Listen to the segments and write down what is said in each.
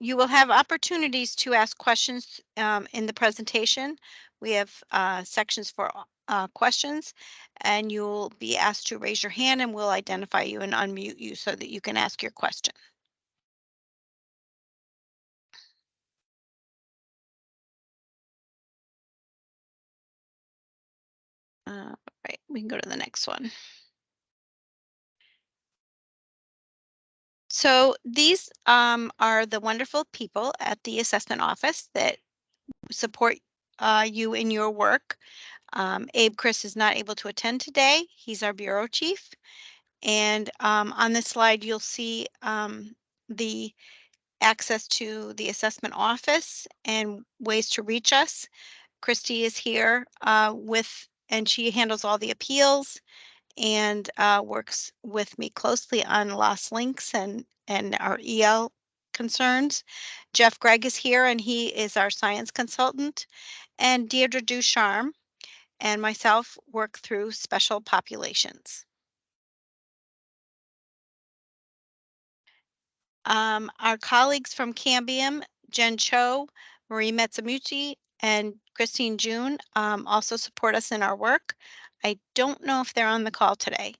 You will have opportunities to ask questions in the presentation. We have sections for questions, and you'll be asked to raise your hand and we'll identify you and unmute you so that you can ask your question. Right, we can go to the next one. So these are the wonderful people at the assessment office that support you in your work. Abe Chris is not able to attend today. He's our bureau chief. And on this slide, you'll see the access to the assessment office and ways to reach us. Christy is here and she handles all the appeals and works with me closely on lost links and our EL concerns. Jeff Gregg is here and he is our science consultant, and Deirdre Ducharme and myself work through special populations. Our colleagues from Cambium, Jen Cho, Marie Metzamucci, and Christine June also support us in our work. I don't know if they're on the call today.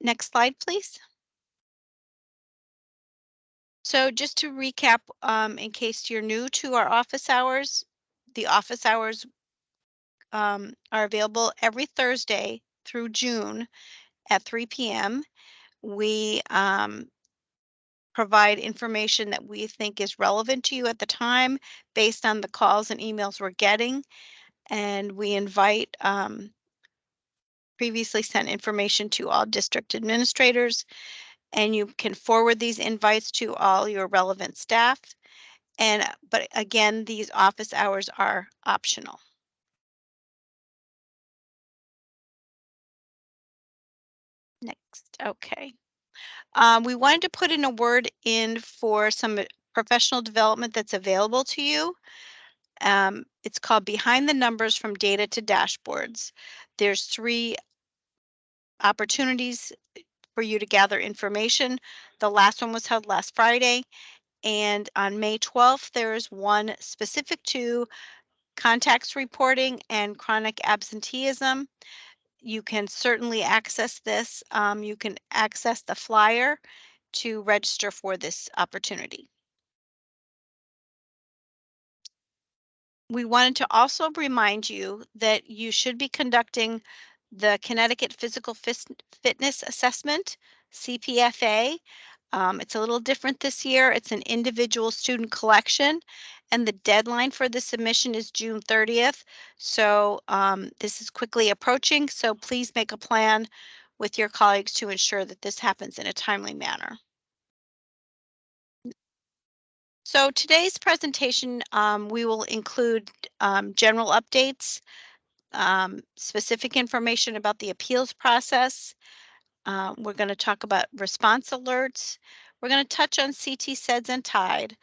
Next slide, please. So just to recap, in case you're new to our office hours, the office hours are available every Thursday through June at 3 p.m. We provide information that we think is relevant to you at the time based on the calls and emails we're getting. And we invite previously sent information to all district administrators, and you can forward these invites to all your relevant staff. But again, these office hours are optional. Next, okay. We wanted to put in a word in for some professional development that's available to you. It's called Behind the Numbers from Data to Dashboards. There's 3 opportunities for you to gather information. The last one was held last Friday, and on May 12th, there is one specific to contacts reporting and chronic absenteeism. You can certainly access this. You can access the flyer to register for this opportunity. We wanted to also remind you that you should be conducting the Connecticut Physical Fitness Assessment, CPFA. It's a little different this year. It's an individual student collection, and the deadline for the submission is June 30th. So this is quickly approaching, so please make a plan with your colleagues to ensure that this happens in a timely manner. So today's presentation, we will include general updates, specific information about the appeals process. We're going to talk about response alerts. We're going to touch on CT SEDS and TIDE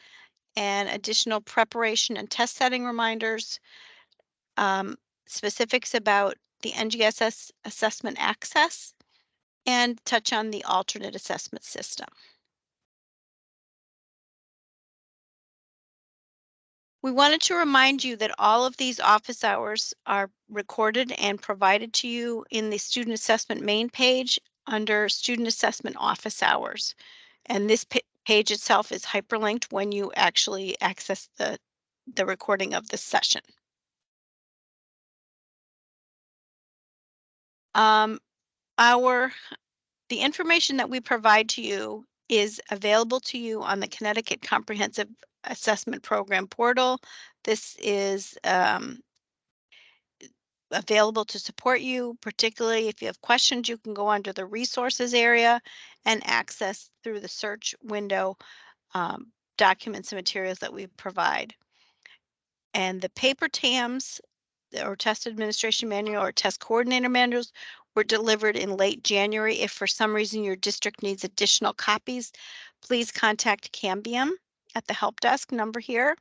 and additional preparation and test setting reminders, specifics about the NGSS assessment access, and touch on the alternate assessment system. We wanted to remind you that all of these office hours are recorded and provided to you in the student assessment main page under student assessment office hours. And this page itself is hyperlinked when you actually access the recording of this session. Um, the information that we provide to you is available to you on the Connecticut Comprehensive Assessment Program portal. This is available to support you, particularly if you have questions. You can go under the resources area and access through the search window documents and materials that we provide. And the paper TAMs or test administration manual or test coordinator manuals were delivered in late January. If for some reason your district needs additional copies, please contact Cambium at the help desk number here.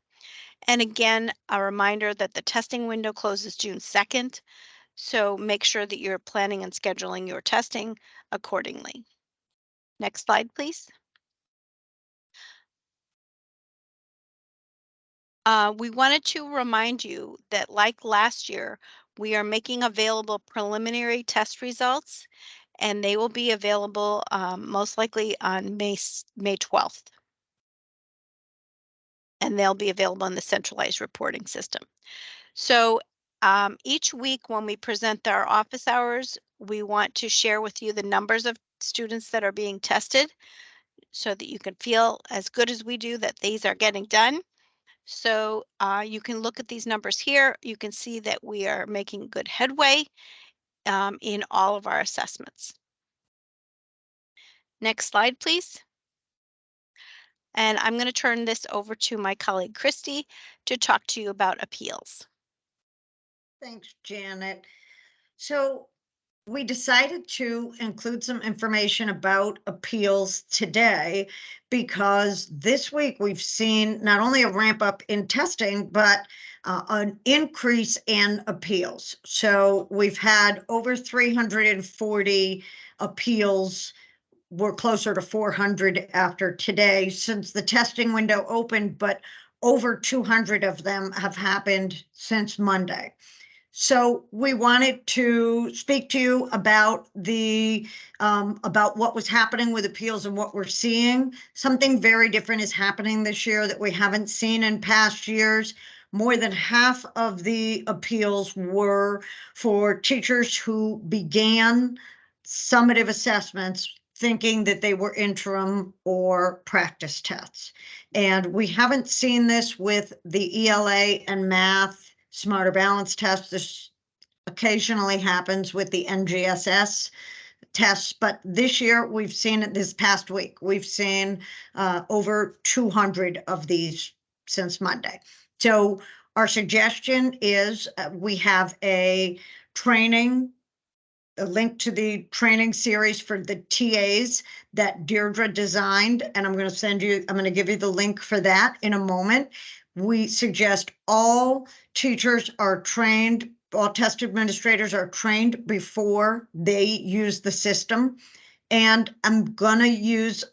And again, a reminder that the testing window closes June 2nd. So make sure that you're planning and scheduling your testing accordingly. Next slide, please. We wanted to remind you that, like last year, we are making available preliminary test results, and they will be available most likely on May 12th, and they'll be available in the centralized reporting system. So each week when we present our office hours, we want to share with you the numbers of students that are being tested so that you can feel as good as we do that these are getting done. So you can look at these numbers here. You can see that we are making good headway in all of our assessments. Next slide, please. And I'm going to turn this over to my colleague Christy to talk to you about appeals. Thanks, Janet. So we decided to include some information about appeals today because this week we've seen not only a ramp up in testing, but an increase in appeals. So we've had over 340 appeals. We're closer to 400 after today since the testing window opened, but over 200 of them have happened since Monday. So we wanted to speak to you about about what was happening with appeals and what we're seeing. Something very different is happening this year that we haven't seen in past years. More than half of the appeals were for teachers who began summative assessments thinking that they were interim or practice tests. And we haven't seen this with the ELA and math Smarter Balance test. This occasionally happens with the NGSS tests, but this year we've seen it this past week. We've seen over 200 of these since Monday. So our suggestion is we have a link to the training series for the TAs that Deirdre designed, and I'm going to give you the link for that in a moment. We suggest all teachers are trained, all test administrators are trained before they use the system. And I'm going to use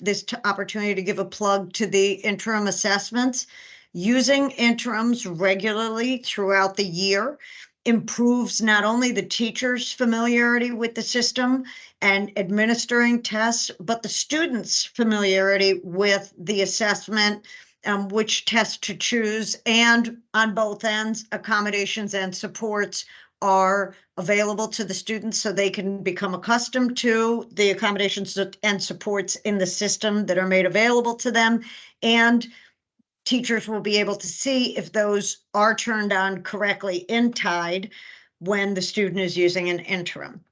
this opportunity to give a plug to the interim assessments. Using interims regularly throughout the year improves not only the teacher's familiarity with the system and administering tests, but the students' familiarity with the assessment, which test to choose, and on both ends, accommodations and supports are available to the students so they can become accustomed to the accommodations and supports in the system that are made available to them. And teachers will be able to see if those are turned on correctly in TIDE when the student is using an interim.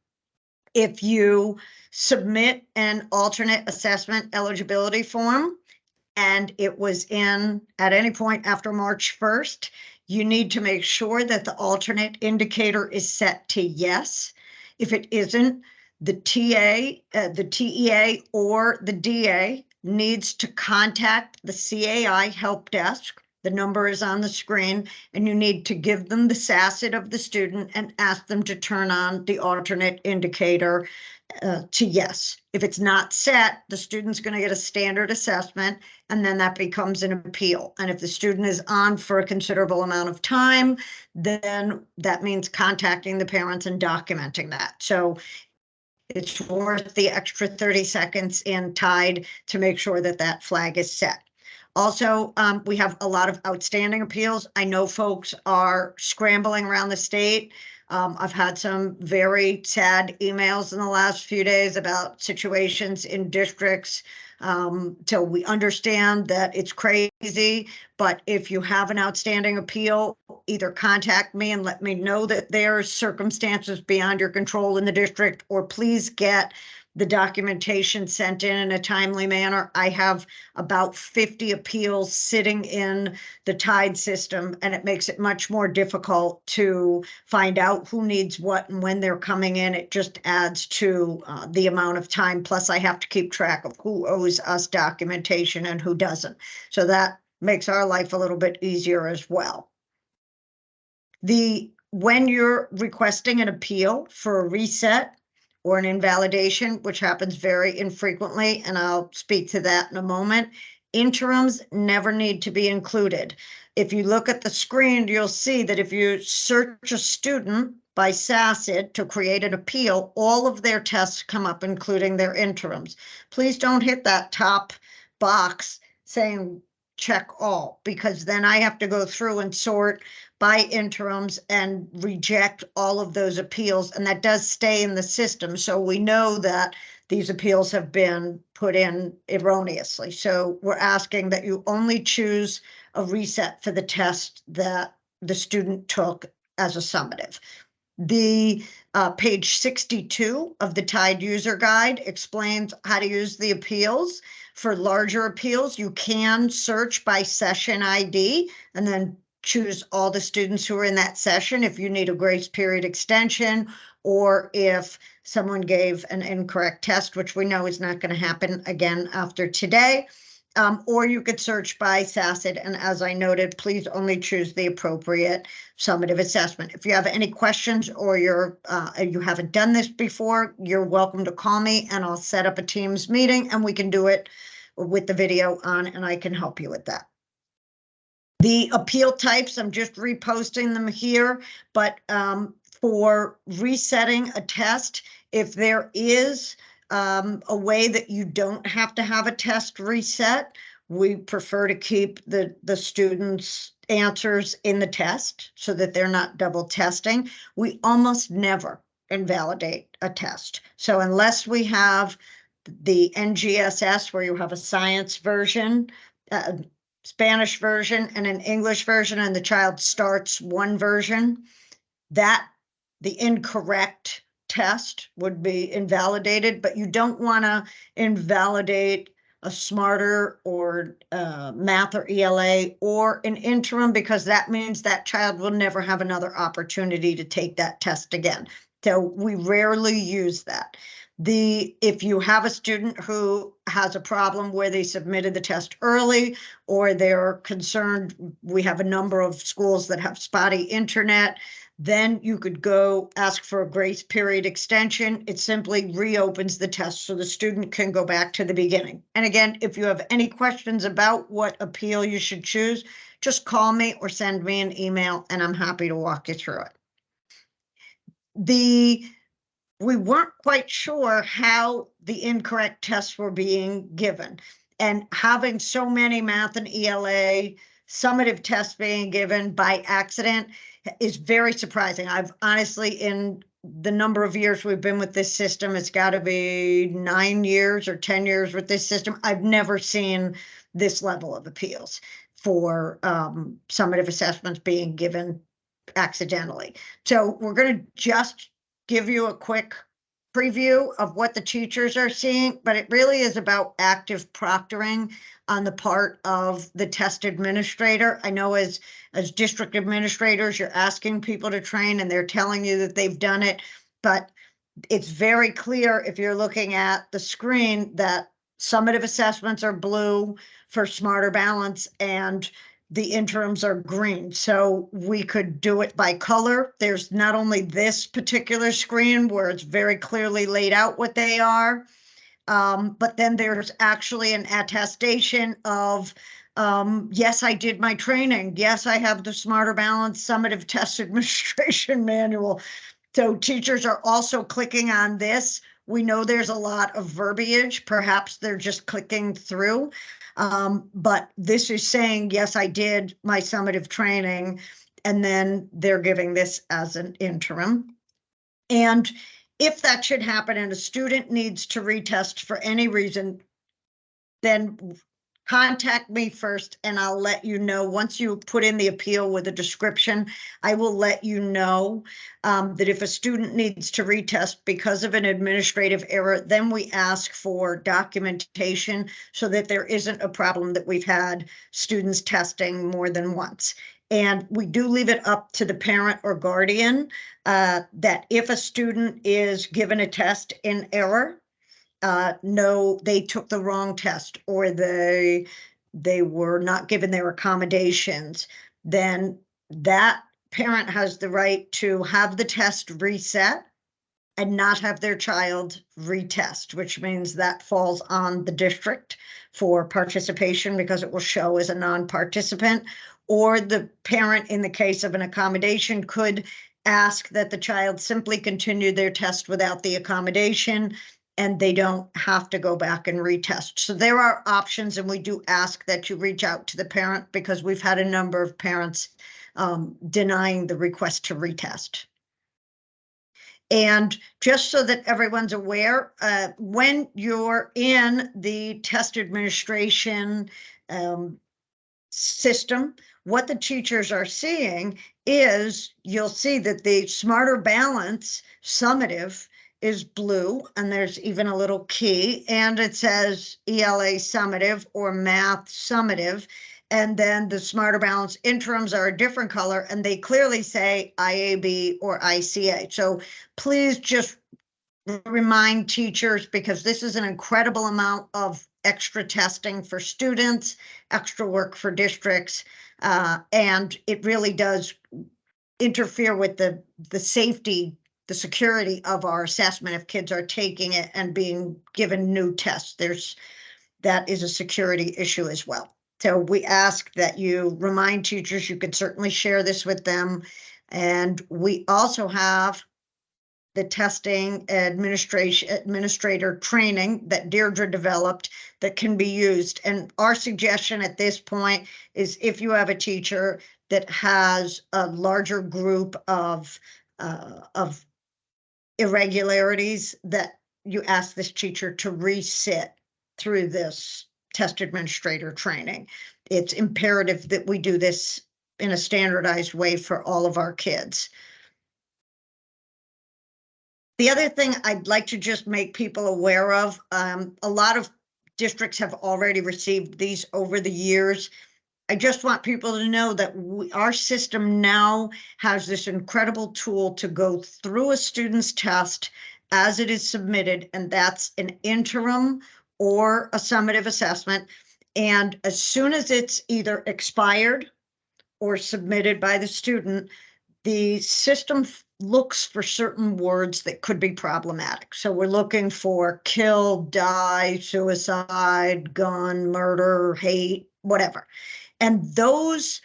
If you submit an alternate assessment eligibility form and it was in at any point after March 1st, you need to make sure that the alternate indicator is set to yes. If it isn't, the TEA or the DA needs to contact the CAI help desk. The number is on the screen, and you need to give them the SACID of the student and ask them to turn on the alternate indicator to yes. If it's not set, the student's going to get a standard assessment, and then that becomes an appeal. And if the student is on for a considerable amount of time, then that means contacting the parents and documenting that. So it's worth the extra 30 seconds in TIDE to make sure that that flag is set. Also, we have a lot of outstanding appeals. I know folks are scrambling around the state. I've had some very sad emails in the last few days about situations in districts. So we understand that it's crazy, but if you have an outstanding appeal, either contact me and let me know that there's circumstances beyond your control in the district, or please get the documentation sent in a timely manner. I have about 50 appeals sitting in the TIDE system, and it makes it much more difficult to find out who needs what and when they're coming in. It just adds to the amount of time. Plus, I have to keep track of who owes us documentation and who doesn't. So that makes our life a little bit easier as well. When you're requesting an appeal for a reset or an invalidation, which happens very infrequently, and I'll speak to that in a moment, Interims never need to be included. If you look at the screen, you'll see that if you search a student by SACID to create an appeal, all of their tests come up, including their interims. Please don't hit that top box saying check all, because then I have to go through and sort by interims and reject all of those appeals, and that does stay in the system. So we know that these appeals have been put in erroneously. So we're asking that you only choose a reset for the test that the student took as a summative. The page 62 of the Tide user guide explains how to use the appeals. For larger appeals, you can search by session ID and then choose all the students who are in that session if you need a grace period extension, or if someone gave an incorrect test, which we know is not going to happen again after today. Or you could search by SACID, and as I noted, please only choose the appropriate summative assessment. If you have any questions or you haven't done this before, you're welcome to call me and I'll set up a Teams meeting and we can do it with the video on, and I can help you with that. The appeal types, I'm just reposting them here, but for resetting a test, if there is a way that you don't have to have a test reset, we prefer to keep the students' answers in the test so that they're not double testing. We almost never invalidate a test. So unless we have the NGSS where you have a science version, Spanish version and an English version, and the child starts one version, that the incorrect test would be invalidated, but you don't want to invalidate a smarter or math or ELA or an interim, because that means that child will never have another opportunity to take that test again. So we rarely use that. If you have a student who has a problem where they submitted the test early, or they're concerned, we have a number of schools that have spotty internet, then you could go ask for a grace period extension. It simply reopens the test so the student can go back to the beginning. And again, if you have any questions about what appeal you should choose, just call me or send me an email and I'm happy to walk you through it. We weren't quite sure how the incorrect tests were being given, and having so many math and ELA summative tests being given by accident is very surprising. I've honestly, in the number of years we've been with this system, it's got to be 9 years or 10 years with this system, I've never seen this level of appeals for summative assessments being given accidentally. So we're going to just give you a quick preview of what the teachers are seeing, but it really is about active proctoring on the part of the test administrator. I know as district administrators, you're asking people to train and they're telling you that they've done it, but it's very clear if you're looking at the screen that summative assessments are blue for Smarter Balance and the interims are green. So we could do it by color. There's not only this particular screen where it's very clearly laid out what they are, but then there's actually an attestation of, yes, I did my training. Yes, I have the Smarter Balance Summative Test Administration Manual. So teachers are also clicking on this. We know there's a lot of verbiage. Perhaps they're just clicking through. But this is saying, yes, I did my summative training, and then they're giving this as an interim. And if that should happen and a student needs to retest for any reason, then contact me first and I'll let you know. Once you put in the appeal with a description, I will let you know that if a student needs to retest because of an administrative error, then we ask for documentation so that there isn't a problem that we've had students testing more than once. And we do leave it up to the parent or guardian that if a student is given a test in error, no, they took the wrong test, or they were not given their accommodations, then that parent has the right to have the test reset and not have their child retest, which means that falls on the district for participation because it will show as a non-participant, or the parent, in the case of an accommodation, could ask that the child simply continue their test without the accommodation, and they don't have to go back and retest. So there are options, and we do ask that you reach out to the parent because we've had a number of parents denying the request to retest. And just so that everyone's aware, when you're in the test administration system, what the teachers are seeing is you'll see that the Smarter Balance summative is blue, and there's even a little key, and it says ELA summative or math summative. And then the Smarter Balance interims are a different color, and they clearly say IAB or ICA. So please just remind teachers, because this is an incredible amount of extra testing for students, extra work for districts, and it really does interfere with the safety, the security of our assessment if kids are taking it and being given new tests. That is a security issue as well. So we ask that you remind teachers. You could certainly share this with them. And we also have the testing administrator training that Deirdre developed that can be used. And our suggestion at this point is if you have a teacher that has a larger group of irregularities, that you ask this teacher to resit through this test administrator training. It's imperative that we do this in a standardized way for all of our kids. The other thing I'd like to just make people aware of, a lot of districts have already received these over the years. I just want people to know that our system now has this incredible tool to go through a student's test as it is submitted, and that's an interim or a summative assessment. And as soon as it's either expired or submitted by the student, the system looks for certain words that could be problematic. So we're looking for kill, die, suicide, gun, murder, hate, whatever. And those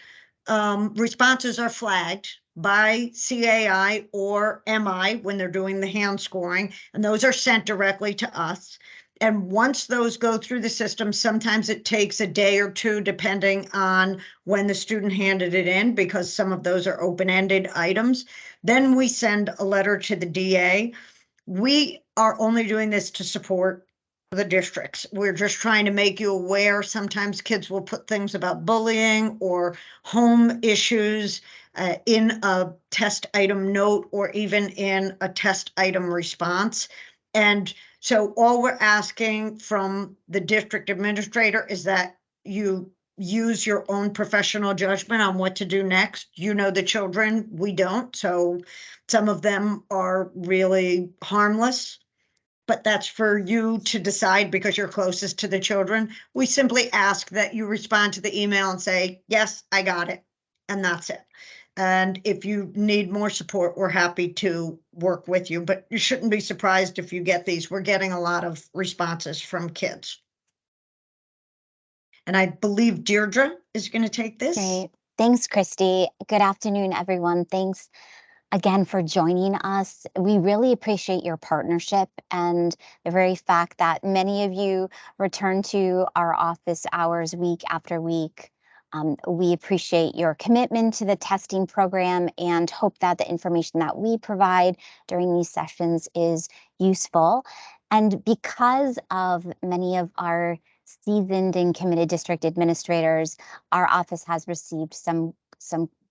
responses are flagged by CAI or MI when they're doing the hand scoring, and those are sent directly to us. And once those go through the system, sometimes it takes a day or two, depending on when the student handed it in, because some of those are open-ended items. Then we send a letter to the DA. We are only doing this to support the districts. We're just trying to make you aware. Sometimes kids will put things about bullying or home issues in a test item note or even in a test item response. And so all we're asking from the district administrator is that you use your own professional judgment on what to do next. You know the children, we don't. So some of them are really harmless, but that's for you to decide because you're closest to the children. We simply ask that you respond to the email and say, yes, I got it. And that's it. And if you need more support, we're happy to work with you, but you shouldn't be surprised if you get these. We're getting a lot of responses from kids. And I believe Deirdre is going to take this. Great. Thanks, Christy. Good afternoon, everyone. Thanks again for joining us. We really appreciate your partnership and the very fact that many of you return to our office hours week after week. We appreciate your commitment to the testing program and hope that the information that we provide during these sessions is useful. And because of many of our seasoned and committed district administrators, our office has received some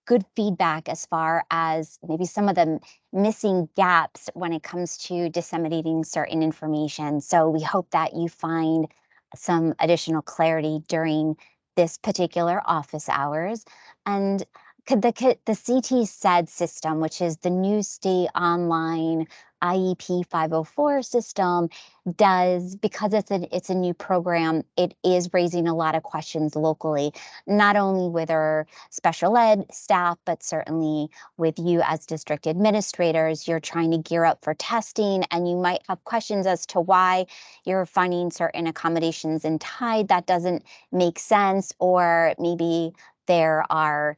good feedback as far as maybe some of the missing gaps when it comes to disseminating certain information. So we hope that you find some additional clarity during this particular office hours. And the CT SED system, which is the new state online IEP 504 system does, because it's a new program, it is raising a lot of questions locally, not only with our special ed staff, but certainly with you as district administrators. You're trying to gear up for testing, and you might have questions as to why you're finding certain accommodations in Tide that doesn't make sense, or maybe there are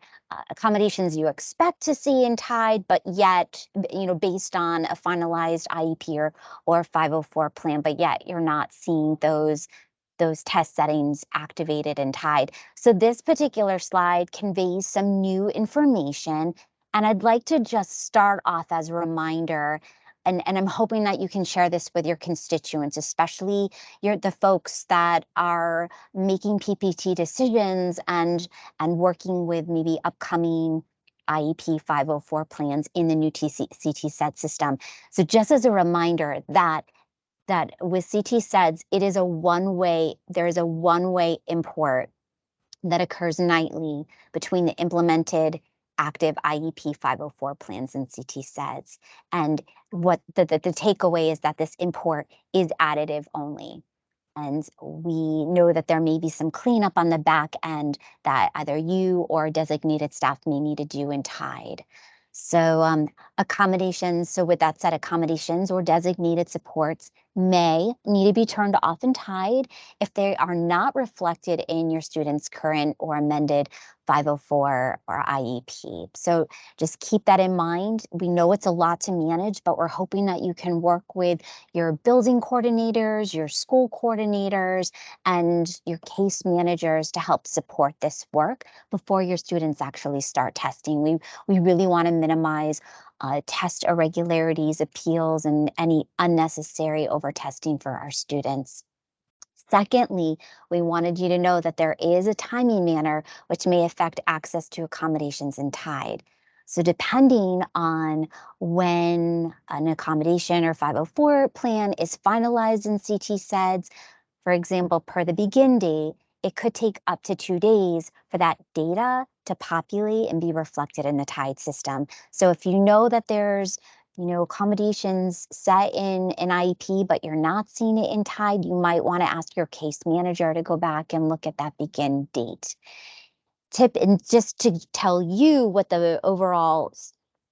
accommodations you expect to see in Tide, but yet, based on a finalized IEP or 504 plan, but yet you're not seeing those test settings activated in Tide. So this particular slide conveys some new information, and I'd like to just start off as a reminder, and I'm hoping that you can share this with your constituents, especially the folks that are making PPT decisions and working with maybe upcoming IEP 504 plans in the new CT SED system. So just as a reminder that with CT SEDS, there is a one-way import that occurs nightly between the implemented active IEP 504 plans and CT SEDS. And what the takeaway is that this import is additive only. And we know that there may be some cleanup on the back end that either you or designated staff may need to do in Tide. So accommodations, so with that said, accommodations or designated supports may need to be turned off in Tide if they are not reflected in your student's current or amended 504 or IEP. So just keep that in mind. We know it's a lot to manage, but we're hoping that you can work with your building coordinators, your school coordinators, and your case managers to help support this work before your students actually start testing. We really want to minimize test irregularities, appeals, and any unnecessary over-testing for our students. Secondly, we wanted you to know that there is a timing manner which may affect access to accommodations in Tide. So depending on when an accommodation or 504 plan is finalized in CT SEDS, for example, per the begin date, it could take up to 2 days for that data to populate and be reflected in the Tide system. So if you know that there's accommodations set in an IEP, but you're not seeing it in Tide, you might want to ask your case manager to go back and look at that begin date. Tip, and just to tell you what the overall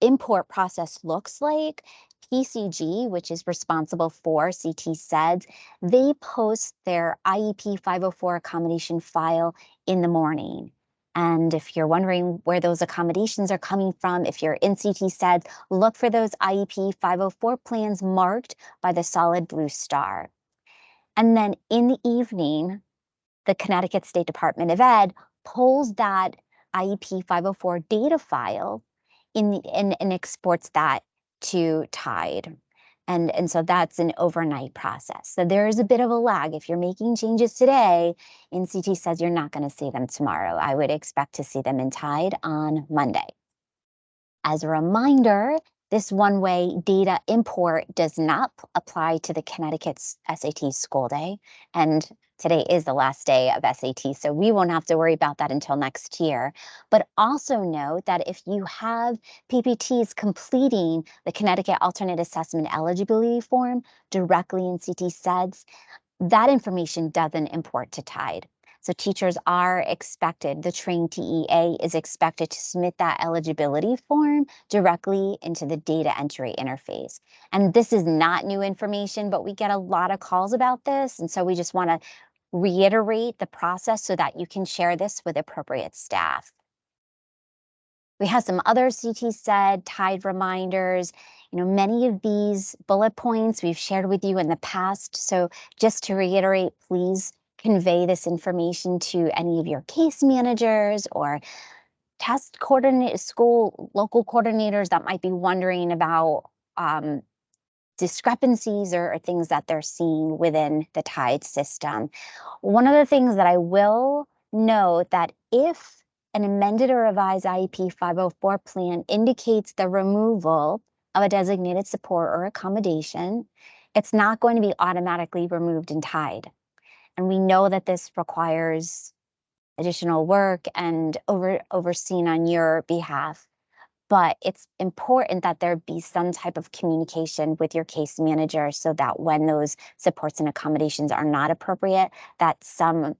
import process looks like, PCG, which is responsible for CT SEDS, they post their IEP 504 accommodation file in the morning. And if you're wondering where those accommodations are coming from, if you're in CT SEDS, look for those IEP 504 plans marked by the solid blue star. And then in the evening, the Connecticut State Department of Ed pulls that IEP 504 data file and exports that to Tide. And so that's an overnight process. So there is a bit of a lag. If you're making changes today, in CT SEDS you're not going to see them tomorrow. I would expect to see them in Tide on Monday. As a reminder, this one-way data import does not apply to the Connecticut's SAT school day, and today is the last day of SAT, so we won't have to worry about that until next year. But also note that if you have PPTs completing the Connecticut Alternate Assessment Eligibility Form directly in CT SEDS, that information doesn't import to Tide. So teachers are expected, the trained TEA is expected to submit that eligibility form directly into the data entry interface. And this is not new information, but we get a lot of calls about this. And so we just want to reiterate the process so that you can share this with appropriate staff. We have some other CT SED Tide reminders. Many of these bullet points we've shared with you in the past. So just to reiterate, please convey this information to any of your case managers or test coordinate local coordinators that might be wondering about discrepancies or things that they're seeing within the Tide system. One of the things that I will note that if an amended or revised IEP 504 plan indicates the removal of a designated support or accommodation, it's not going to be automatically removed in Tide. And we know that this requires additional work and overseen on your behalf. but it's important that there be some type of communication with your case manager so that when those supports and accommodations are not appropriate, that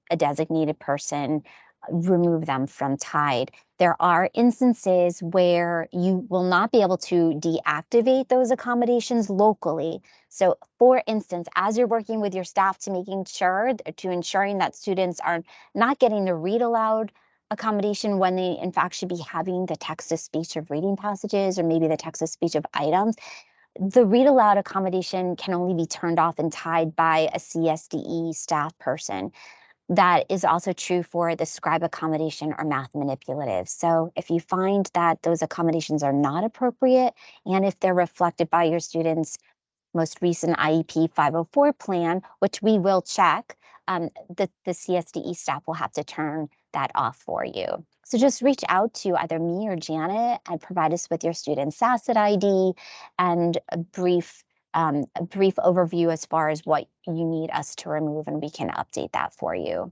a designated person remove them from TIDE. There are instances where you will not be able to deactivate those accommodations locally. So for instance, as you're working with your staff to ensuring that students are not getting the read aloud accommodation when they in fact should be having the text to speech of reading passages or maybe the text to speech of items, the read aloud accommodation can only be turned off and tied by a CSDE staff person. That is also true for the scribe accommodation or math manipulative. So if you find that those accommodations are not appropriate, and if they're reflected by your students' most recent IEP 504 plan, which we will check, the CSDE staff will have to turn that off for you. So just reach out to either me or Janet and provide us with your student SACIT ID and a brief overview as far as what you need us to remove, and we can update that for you.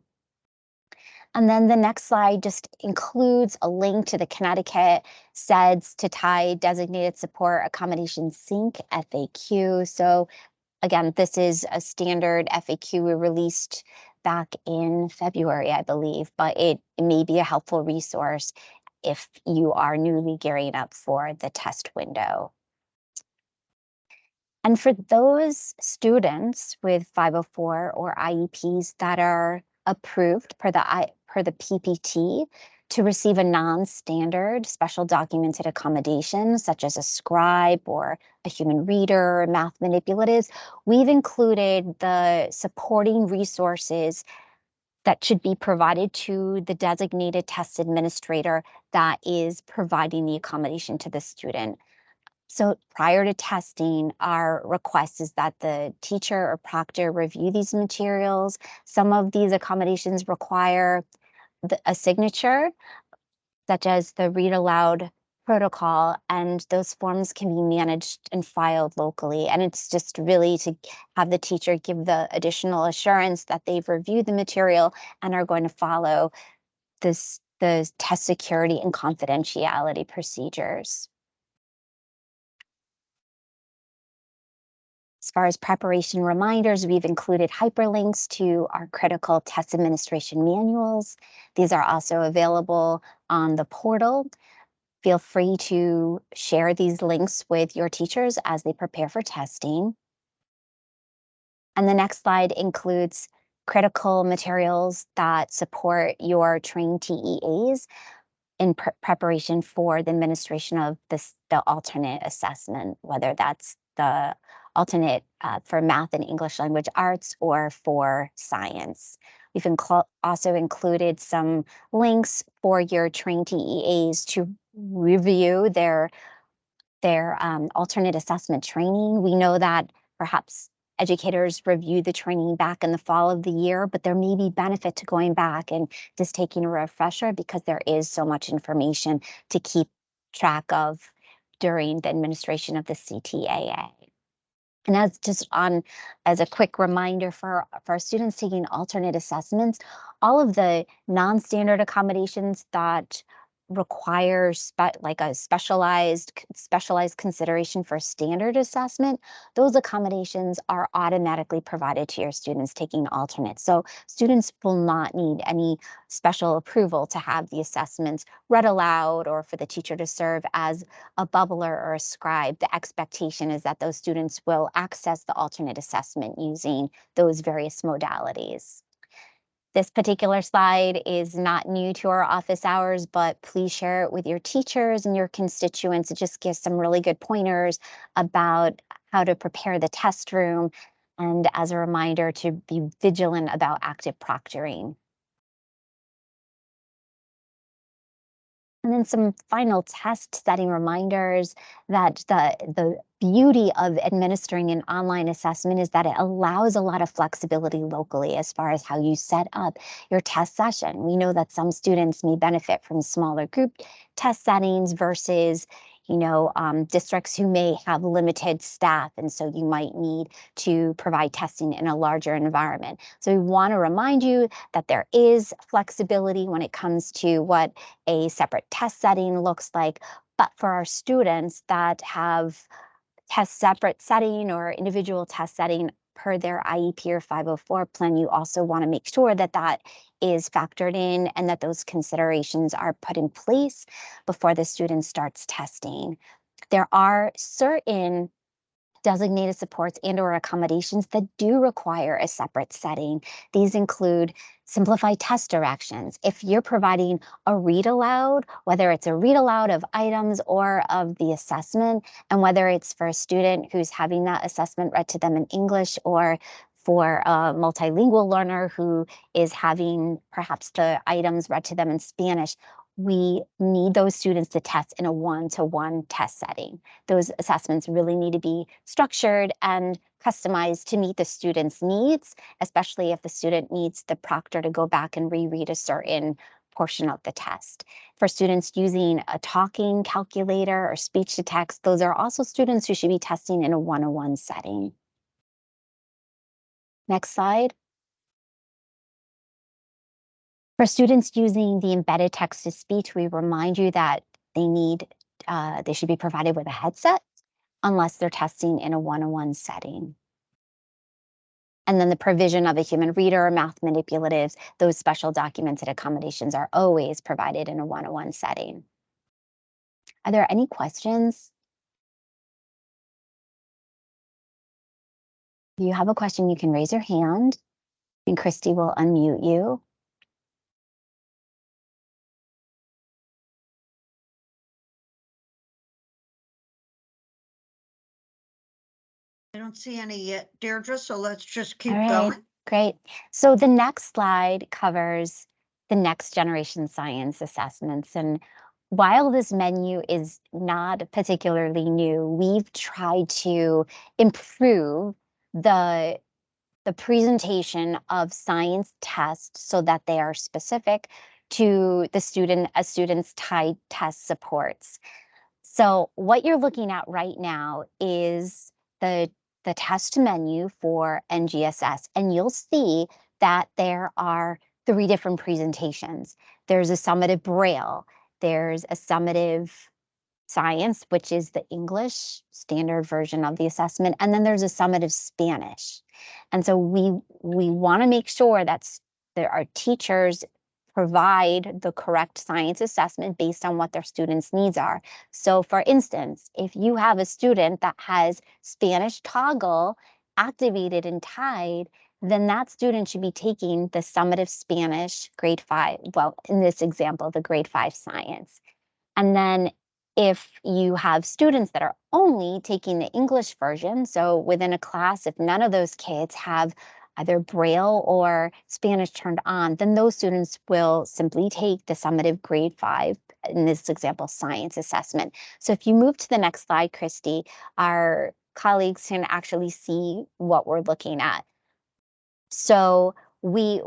And then the next slide just includes a link to the Connecticut SEDS to TIDE Designated Support Accommodation Sync FAQ. So again, this is a standard FAQ we released back in February, I believe, but it may be a helpful resource if you are newly gearing up for the test window. And for those students with 504 or IEPs that are approved per the PPT to receive a non-standard special documented accommodation, such as a scribe or a human reader or math manipulatives, we've included the supporting resources that should be provided to the designated test administrator that is providing the accommodation to the student. So prior to testing, our request is that the teacher or proctor review these materials. Some of these accommodations require a signature, such as the read aloud protocol, and those forms can be managed and filed locally. And it's just really to have the teacher give the additional assurance that they've reviewed the material and are going to follow the test security and confidentiality procedures. As far as preparation reminders, we've included hyperlinks to our critical test administration manuals. These are also available on the portal. Feel free to share these links with your teachers as they prepare for testing. And the next slide includes critical materials that support your trained TEAs in preparation for the administration of the alternate assessment, whether that's the alternate for math and English language arts or for science. We've also included some links for your trained TEAs to review their alternate assessment training. We know that perhaps educators review the training back in the fall of the year, but there may be benefit to going back and just taking a refresher because there is so much information to keep track of during the administration of the CTAA. And as a quick reminder for our students taking alternate assessments, all of the non-standard accommodations that require like a specialized consideration for standard assessment, those accommodations are automatically provided to your students taking alternate. So students will not need any special approval to have the assessments read aloud or for the teacher to serve as a bubbler or a scribe. The expectation is that those students will access the alternate assessment using those various modalities. This particular slide is not new to our office hours, but please share it with your teachers and your constituents. It just gives some really good pointers about how to prepare the test room, and as a reminder to be vigilant about active proctoring. And then some final test setting reminders that the beauty of administering an online assessment is that it allows a lot of flexibility locally as far as how you set up your test session. We know that some students may benefit from smaller group test settings versus districts who may have limited staff, and so you might need to provide testing in a larger environment. So we want to remind you that there is flexibility when it comes to what a separate test setting looks like, But for our students that have test separate setting or individual test setting per their IEP or 504 plan, you also want to make sure that that is factored in and that those considerations are put in place before the student starts testing. There are certain designated supports and or accommodations that do require a separate setting. These include simplified test directions. If you're providing a read aloud, whether it's a read aloud of items or of the assessment, and whether it's for a student who's having that assessment read to them in English, or for a multilingual learner who is having perhaps the items read to them in Spanish, we need those students to test in a one-to-one test setting. Those assessments really need to be structured and customized to meet the student's needs, especially if the student needs the proctor to go back and reread a certain portion of the test. For students using a talking calculator or speech to text, those are also students who should be testing in a one-on-one setting. Next slide. For students using the embedded text-to-speech, we remind you that they should be provided with a headset unless they're testing in a one-on-one setting. And then the provision of a human reader, math manipulatives, those special documented accommodations are always provided in a one-on-one setting. Are there any questions? If you have a question, you can raise your hand and Christy will unmute you. I don't see any yet, Deirdre, so let's just keep All right, going. great. So the next slide covers the next generation science assessments. And while this menu is not particularly new, we've tried to improve the presentation of science tests so that they are specific to the student, a student's tied test supports. So what you're looking at right now is the test menu for NGSS, and you'll see that there are 3 different presentations. There's a summative Braille, there's a summative Science, which is the English standard version of the assessment, and then there's a summative Spanish. And so we want to make sure that our teachers provide the correct science assessment based on what their students' needs are. So for instance, if you have a student that has Spanish toggle activated and tied, then that student should be taking the summative Spanish grade 5, well, in this example, the grade 5 science. And then if you have students that are only taking the English version, so within a class, if none of those kids have either Braille or Spanish turned on, then those students will simply take the summative grade 5, in this example, science assessment. So if you move to the next slide, Christy, our colleagues can actually see what we're looking at. So we've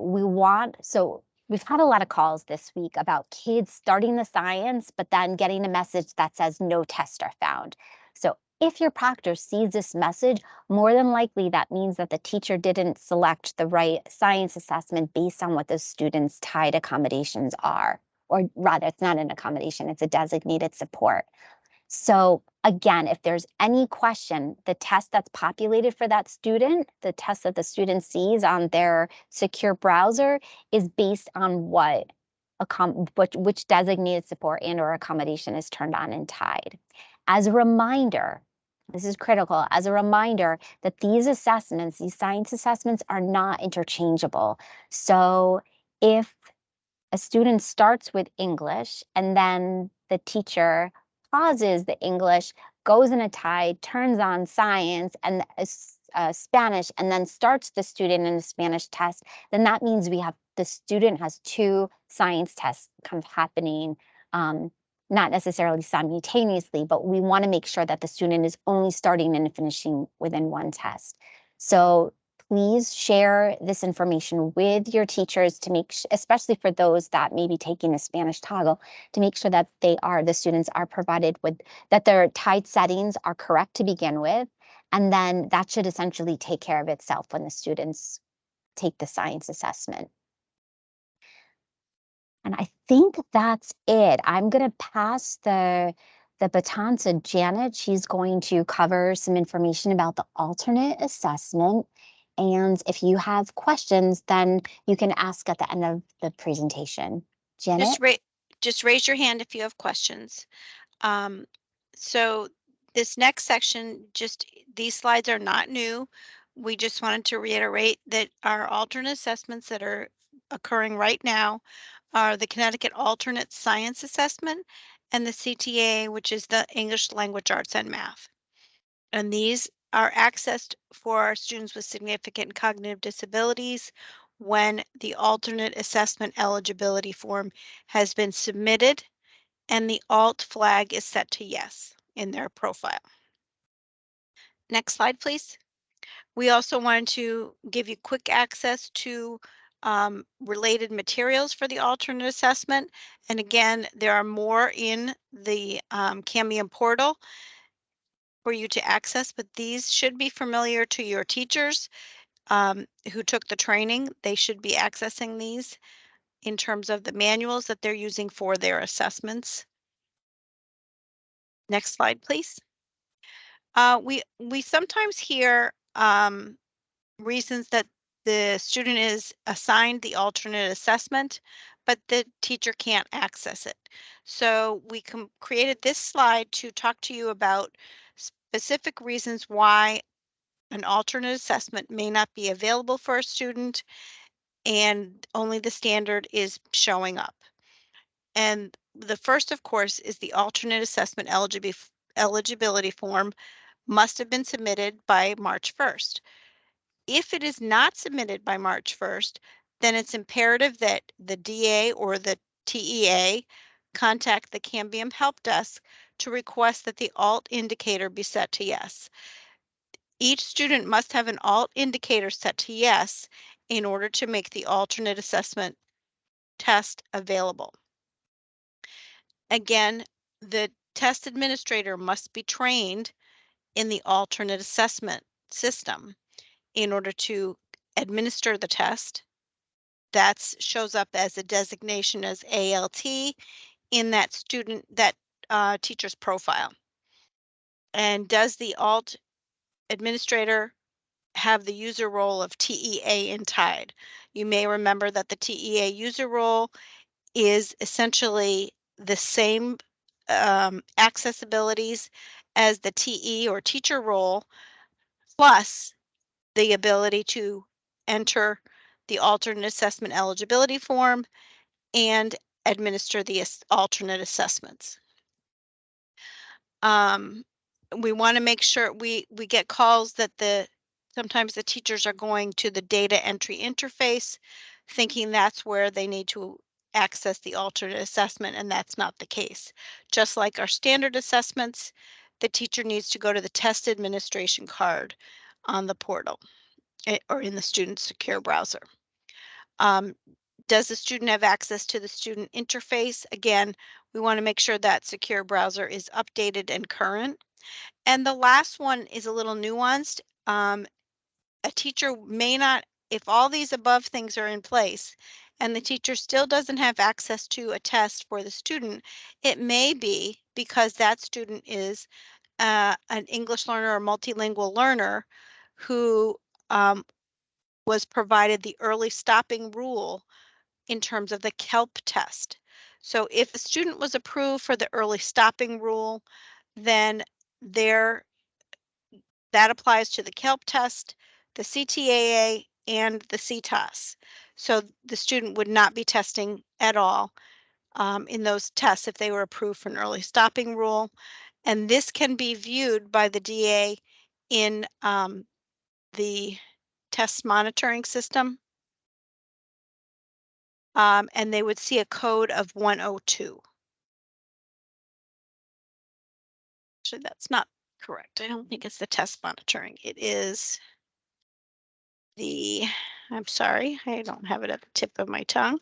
had a lot of calls this week about kids starting the science, but then getting a message that says no tests are found. So if your proctor sees this message, more than likely that means that the teacher didn't select the right science assessment based on what the students' tied accommodations are. Or rather, it's not an accommodation, it's a designated support. So again, if there's any question, the test that's populated for that student, the test that the student sees on their secure browser is based on which designated support and or accommodation is turned on and tied. As a reminder, this is critical, as a reminder that these assessments, these science assessments are not interchangeable. So if a student starts with English and then the teacher pauses the English, goes in a tide, turns on science and Spanish, and then starts the student in a Spanish test, then that means the student has 2 science tests kind of happening, not necessarily simultaneously, but we want to make sure that the student is only starting and finishing within one test. So please share this information with your teachers to especially for those that may be taking a Spanish toggle, to make sure that the students are provided with, that their tied settings are correct to begin with. And then that should essentially take care of itself when the students take the science assessment. And I think that's it. I'm going to pass the the baton to Janet. She's going to cover some information about the alternate assessment. And if you have questions, then you can ask at the end of the presentation. Janet? Just raise your hand if you have questions. So this next section, these slides are not new. We just wanted to reiterate that our alternate assessments that are occurring right now are the Connecticut Alternate Science Assessment and the CTA, which is the English Language Arts and Math. And these are accessed for our students with significant cognitive disabilities when the alternate assessment eligibility form has been submitted and the alt flag is set to yes in their profile. Next slide, please. We also wanted to give you quick access to related materials for the alternate assessment. And again, there are more in the Cambium portal for you to access, but these should be familiar to your teachers who took the training. They should be accessing these in terms of the manuals that they're using for their assessments. Next slide, please. We sometimes hear reasons that the student is assigned the alternate assessment, but the teacher can't access it. So we created this slide to talk to you about specific reasons why an alternate assessment may not be available for a student and only the standard is showing up. And the first, of course, is the alternate assessment eligibility form must have been submitted by March 1st. If it is not submitted by March 1st, then it's imperative that the DA or the TEA contact the Cambium Help Desk to request that the alt indicator be set to yes. Each student must have an alt indicator set to yes in order to make the alternate assessment test available. Again, the test administrator must be trained in the alternate assessment system in order to administer the test. That shows up as a designation as ALT in that teacher's profile. And does the alt administrator have the user role of TEA in TIDE? You may remember that the TEA user role is essentially the same accessibilities as the TE or teacher role, plus the ability to enter the alternate assessment eligibility form and administer the alternate assessments. We want to make sure we get calls that sometimes the teachers are going to the data entry interface thinking that's where they need to access the alternate assessment, and that's not the case. Just like our standard assessments, the teacher needs to go to the test administration card on the portal or in the student secure browser. Does the student have access to the student interface? Again, we want to make sure that secure browser is updated and current. And the last one is a little nuanced. A teacher may not, if all these above things are in place and the teacher still doesn't have access to a test for the student, it may be because that student is an English learner or multilingual learner who was provided the early stopping rule in terms of the KELP test. So if a student was approved for the early stopping rule, then that applies to the KELP test, the CTAA, and the CTAS. So the student would not be testing at all in those tests if they were approved for an early stopping rule. And this can be viewed by the DA in the test monitoring system. And they would see a code of 102. Actually, that's not correct. I don't think it's the test monitoring. It is I'm sorry, I don't have it at the tip of my tongue.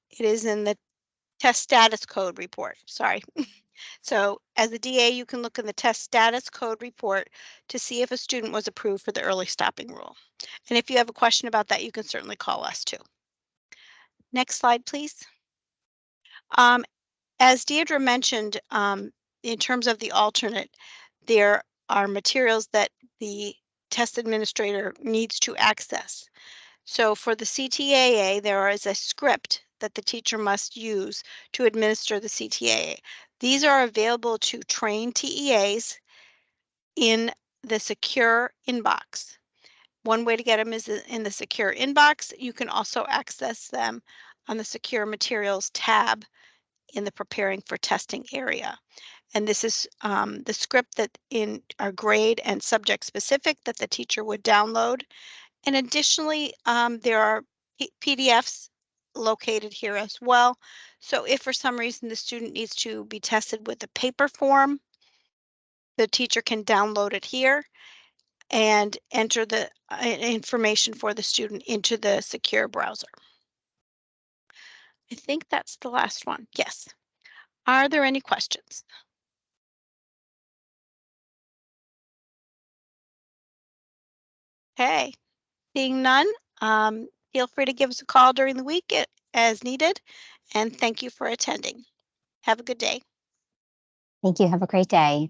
It is in the test status code report. Sorry. So as a DA, you can look in the test status code report to see if a student was approved for the early stopping rule. And if you have a question about that, you can certainly call us too. Next slide, please. As Deirdre mentioned, in terms of the alternate, there are materials that the test administrator needs to access. So for the CTAA, there is a script that the teacher must use to administer the CTAA. These are available to trained TEAs in the secure inbox. One way to get them is in the secure inbox. You can also access them on the secure materials tab in the preparing for testing area. And this is the script that in our grade and subject specific that the teacher would download. And additionally, there are PDFs located here as well. So if for some reason the student needs to be tested with a paper form, the teacher can download it here and enter the information for the student into the secure browser. I think that's the last one. Yes. Are there any questions? Okay. Seeing none, feel free to give us a call during the week as needed. And thank you for attending. Have a good day. Thank you. Have a great day.